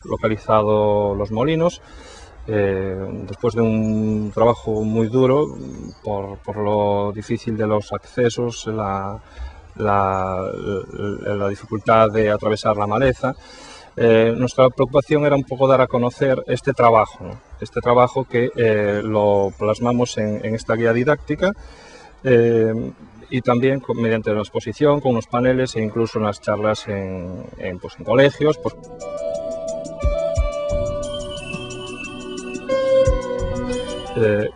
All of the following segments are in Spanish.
localizado los molinos. Después de un trabajo muy duro por lo difícil de los accesos, la dificultad de atravesar la maleza, nuestra preocupación era un poco dar a conocer este trabajo, ¿no? Este trabajo que lo plasmamos en esta guía didáctica, y también mediante una exposición con unos paneles e incluso unas charlas en colegios.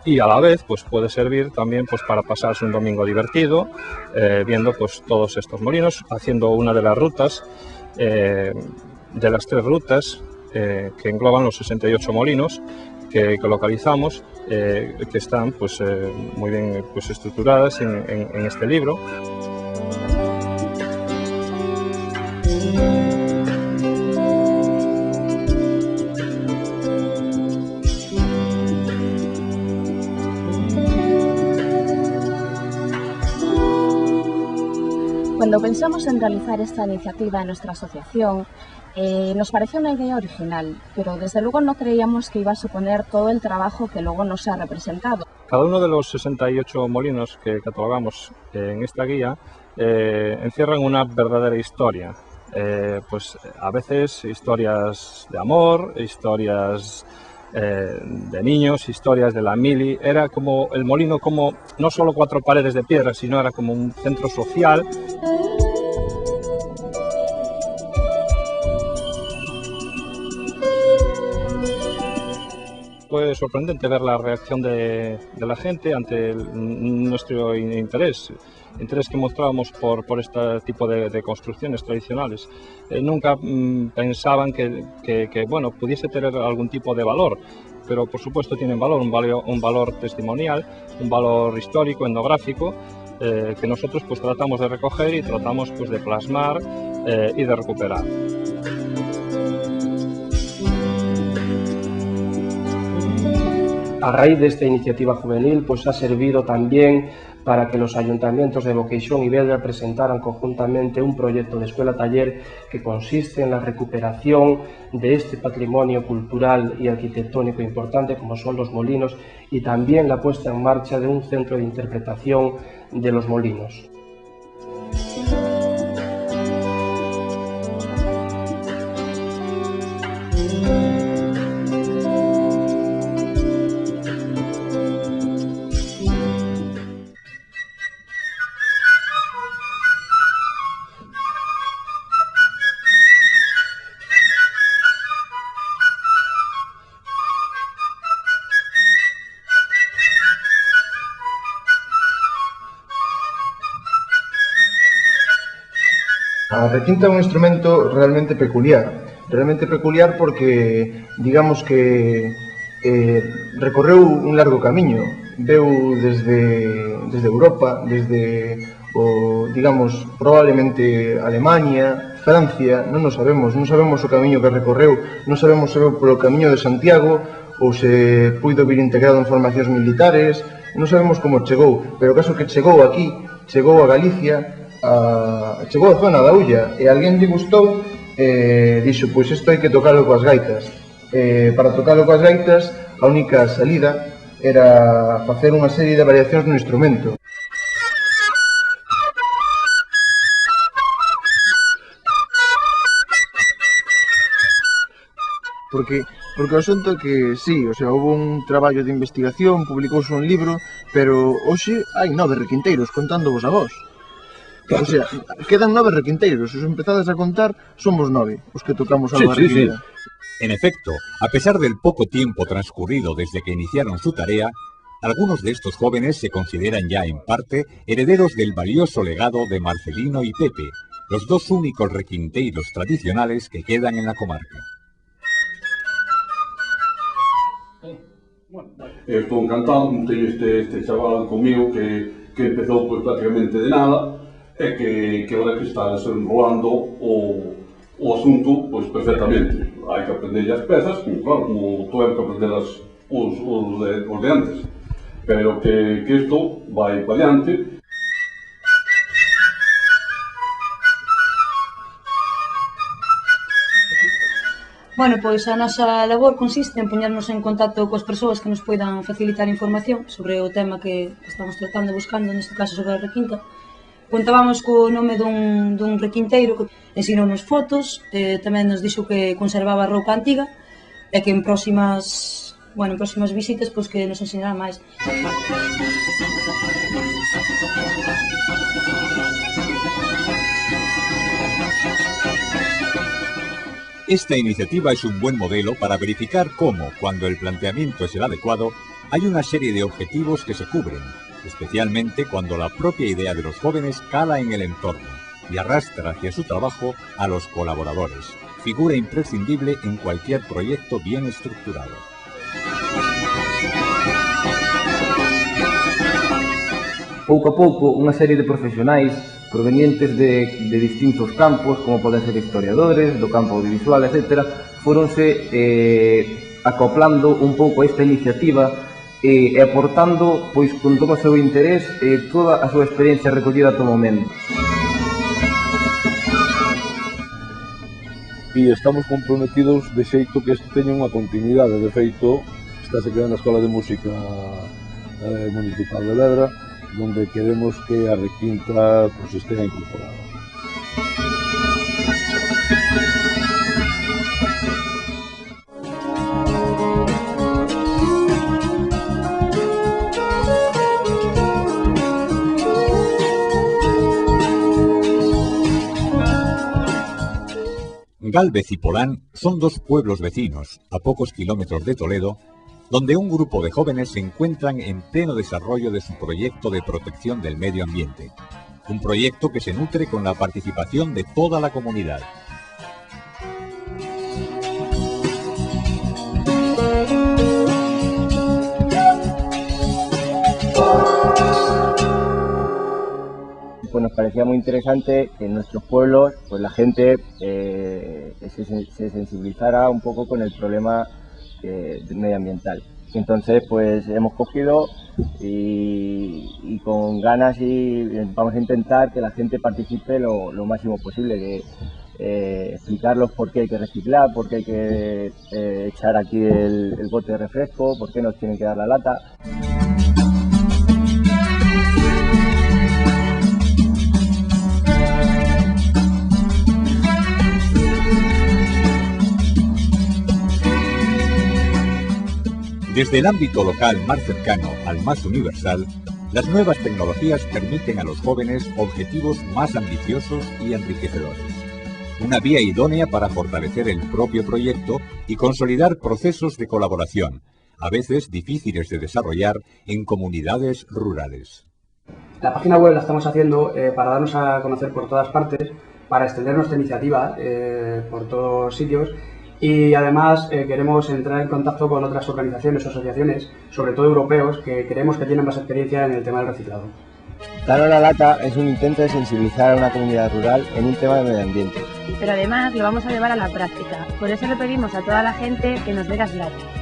Y a la vez pues puede servir también pues para pasarse un domingo divertido viendo pues todos estos molinos, haciendo una de las rutas, de las 3 rutas que engloban los 68 molinos que localizamos, que están pues muy bien pues estructuradas en este libro. Cuando pensamos en realizar esta iniciativa en nuestra asociación, nos pareció una idea original, pero desde luego no creíamos que iba a suponer todo el trabajo que luego nos ha representado. Cada uno de los 68 molinos que catalogamos en esta guía encierran una verdadera historia. Pues a veces historias de amor, historias de niños, historias de la mili. Era como el molino, como no solo 4 paredes de piedra, sino era como un centro social. Fue sorprendente ver la reacción de la gente ante nuestro interés que mostrábamos por este tipo de construcciones tradicionales. Nunca pensaban que bueno, pudiese tener algún tipo de valor, pero por supuesto tienen valor, un valor testimonial, un valor histórico, etnográfico, que nosotros pues tratamos de recoger y tratamos pues de plasmar y de recuperar. A raíz de esta iniciativa juvenil, pues ha servido también para que los ayuntamientos de Boqueixón y Vedra presentaran conjuntamente un proyecto de escuela-taller que consiste en la recuperación de este patrimonio cultural y arquitectónico importante como son los molinos y también la puesta en marcha de un centro de interpretación de los molinos. A requinta é un instrumento realmente peculiar porque digamos que recorreu un largo camiño, veu desde Europa, desde digamos, probablemente Alemania, Francia, non sabemos o camiño que recorreu, non sabemos se veu polo camiño de Santiago ou se puido vir integrado en formacións militares, non sabemos como chegou, pero o caso que chegou aquí, chegou a Galicia, chegou a zona da Ulla e alguén lle gustou e dixo, pois isto hai que tocalo coas gaitas. Para tocalo coas gaitas a única salida era facer unha serie de variacións no instrumento. Porque o asunto é que, sí, houve un traballo de investigación, publicouse un libro, pero hoxe hai 9 requinteiros contándovos a vos. O sea, quedan 9 requinteiros, se os empezades a contar, somos 9 os que tocamos algo a requinta. En efecto, a pesar del poco tiempo transcurrido desde que iniciaron su tarea, algunos de estos jóvenes se consideran ya en parte herederos del valioso legado de Marcelino y Pepe, los 2 únicos requinteiros tradicionales que quedan en la comarca. Estou encantado, como teño este chaval comigo que empezou pues, prácticamente de nada e que ahora que está desenrolando o asunto pues, perfectamente. Hai que aprender as pezas, como todo hai que aprender os de antes, pero que isto vai para diante. Bueno, pois a nosa labor consiste en poñernos en contacto coas persoas que nos poidan facilitar información sobre o tema que estamos tratando e buscando, neste caso sobre a requinta. Contábamos co nome dun requinteiro que ensinounos fotos, tamén nos dixo que conservaba roupa antiga e que en próximas visitas pois que nos ensinará máis. Esta iniciativa es un buen modelo para verificar cómo, cuando el planteamiento es el adecuado, hay una serie de objetivos que se cubren, especialmente cuando la propia idea de los jóvenes cala en el entorno y arrastra hacia su trabajo a los colaboradores, figura imprescindible en cualquier proyecto bien estructurado. Pouco a pouco, unha serie de profesionais provenientes de distintos campos, como poden ser historiadores, do campo audiovisual, etc., foronse acoplando un pouco a esta iniciativa e aportando, pois, con todo o seu interés, toda a súa experiencia recollida ata o momento. E estamos comprometidos de xeito que isto teña unha continuidade. De feito, estáse creando a Escola de Música Municipal de Ledra, donde queremos que a requinta pues, estea incorporada. Gálvez y Polán son dos pueblos vecinos, a pocos kilómetros de Toledo, donde un grupo de jóvenes se encuentran en pleno desarrollo de su proyecto de protección del medio ambiente. Un proyecto que se nutre con la participación de toda la comunidad. Pues nos parecía muy interesante que en nuestros pueblos pues la gente se sensibilizara un poco con el problema medioambiental. Entonces pues hemos cogido y con ganas y vamos a intentar que la gente participe lo máximo posible, explicarlos por qué hay que reciclar, por qué hay que echar aquí el bote de refresco, por qué nos tienen que dar la lata. Desde el ámbito local más cercano al más universal, las nuevas tecnologías permiten a los jóvenes objetivos más ambiciosos y enriquecedores. Una vía idónea para fortalecer el propio proyecto y consolidar procesos de colaboración, a veces difíciles de desarrollar en comunidades rurales. La página web la estamos haciendo para darnos a conocer por todas partes, para extender nuestra iniciativa por todos sitios. Y además queremos entrar en contacto con otras organizaciones o asociaciones, sobre todo europeos, que creemos que tienen más experiencia en el tema del reciclado. Daros la lata es un intento de sensibilizar a una comunidad rural en un tema de medio ambiente. Pero además lo vamos a llevar a la práctica, por eso le pedimos a toda la gente que nos dé las latas.